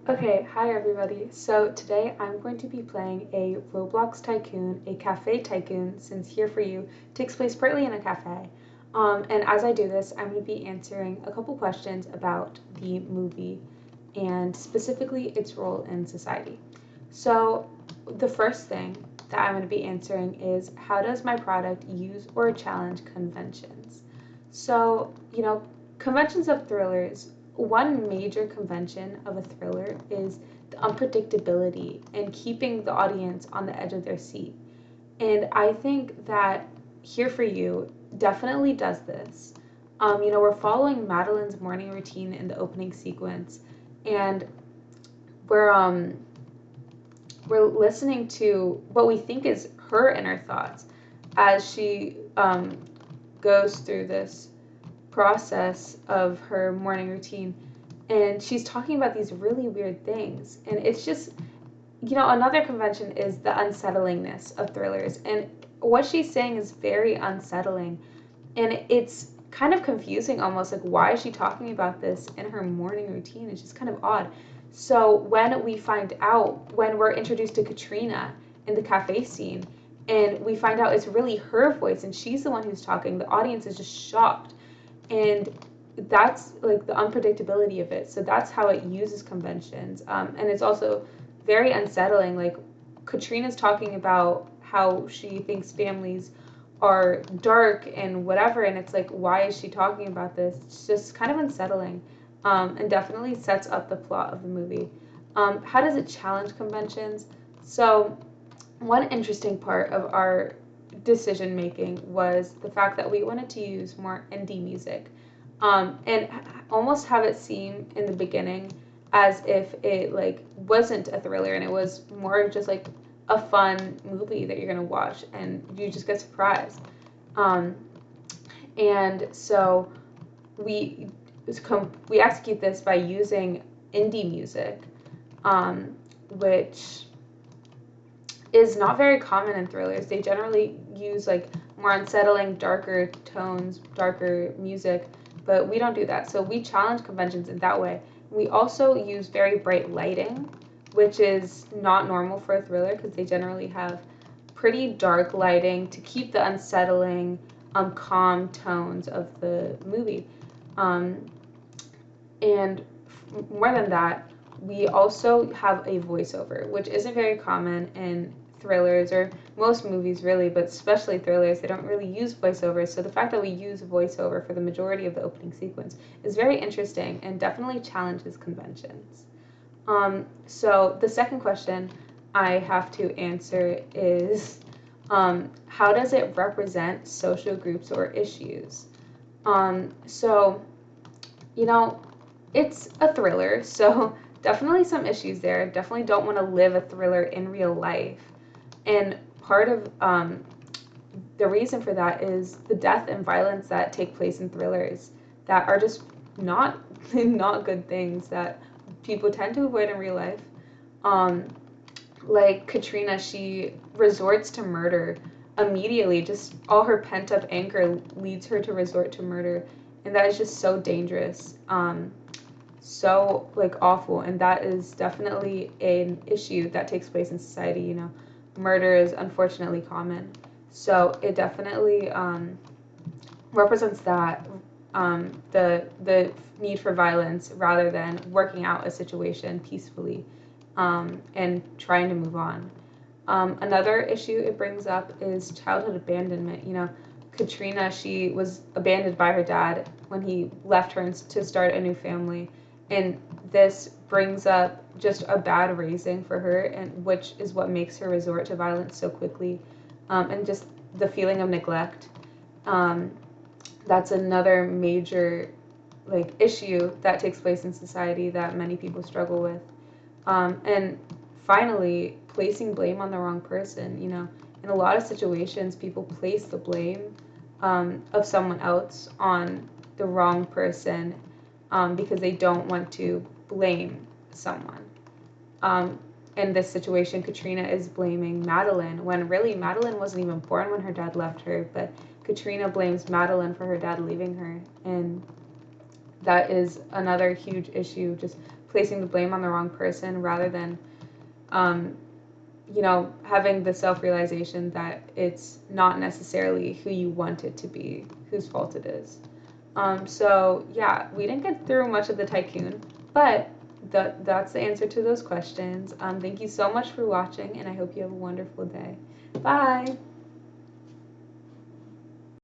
Okay, hi everybody. So today I'm going to be playing a Roblox Tycoon, a cafe tycoon, since Here For You takes place partly in a cafe. And as I do this, I'm going to be answering a couple questions about the movie and specifically its role in society. So the first thing that I'm going to be answering is how does my product use or challenge conventions? So, conventions of thrillers, one major convention of a thriller is the unpredictability and keeping the audience on the edge of their seat. And I think that Here For You definitely does this. We're following Madeline's morning routine in the opening sequence, and we're um, we're listening to what we think is her inner thoughts as she goes through this process of her morning routine, and she's talking about these really weird things, and it's just another convention is the unsettlingness of thrillers, and what she's saying is very unsettling, and it's kind of confusing, almost like, why is she talking about this in her morning routine? It's just kind of odd. So when we're introduced to Katrina in the cafe scene, and we find out it's really her voice and she's the one who's talking, the audience is just shocked. And that's like the unpredictability of it. So that's how it uses conventions. And it's also very unsettling. Like, Katrina's talking about how she thinks families are dark and whatever, and it's like, why is she talking about this? It's just kind of unsettling, and definitely sets up the plot of the movie. How does it challenge conventions? So one interesting part of our decision making was the fact that we wanted to use more indie music, and almost have it seem in the beginning as if it like wasn't a thriller and it was more just like a fun movie that you're gonna watch and you just get surprised. Um, and so we we execute this by using indie music, which is not very common in thrillers. They generally use like more unsettling, darker tones, darker music, but we don't do that. So we challenge conventions in that way. We also use very bright lighting, which is not normal for a thriller because they generally have pretty dark lighting to keep the unsettling, calm tones of the movie. Um, and more than that, we also have a voiceover, which isn't very common in thrillers or most movies really, but especially thrillers. They don't really use voiceovers. So the fact that we use voiceover for the majority of the opening sequence is very interesting and definitely challenges conventions. So the second question I have to answer is, how does it represent social groups or issues? So, you know, it's a thriller, so definitely some issues there. Definitely don't want to live a thriller in real life. And part of the reason for that is the death and violence that take place in thrillers that are just not not good things that people tend to avoid in real life. Um, like Katrina, she resorts to murder immediately. Just all her pent up anger leads her to resort to murder, and that is just so dangerous. So like awful, and that is definitely an issue that takes place in society. Murder is unfortunately common, so it definitely represents that, the need for violence rather than working out a situation peacefully, and trying to move on. Another issue it brings up is childhood abandonment. Katrina, she was abandoned by her dad when he left her to start a new family, and this brings up just a bad raising for her, and which is what makes her resort to violence so quickly, and just the feeling of neglect. Um, that's another major like issue that takes place in society that many people struggle with. And finally, placing blame on the wrong person. In a lot of situations, people place the blame, of someone else on the wrong person, because they don't want to blame someone. Um, in this situation, Katrina is blaming Madeline when really Madeline wasn't even born when her dad left her, but Katrina blames Madeline for her dad leaving her. And that is another huge issue, just placing the blame on the wrong person rather than um, having the self-realization that it's not necessarily who you want it to be, whose fault it is. So yeah, we didn't get through much of the Tycoon, but that's the answer to those questions. Thank you so much for watching, and I hope you have a wonderful day. Bye!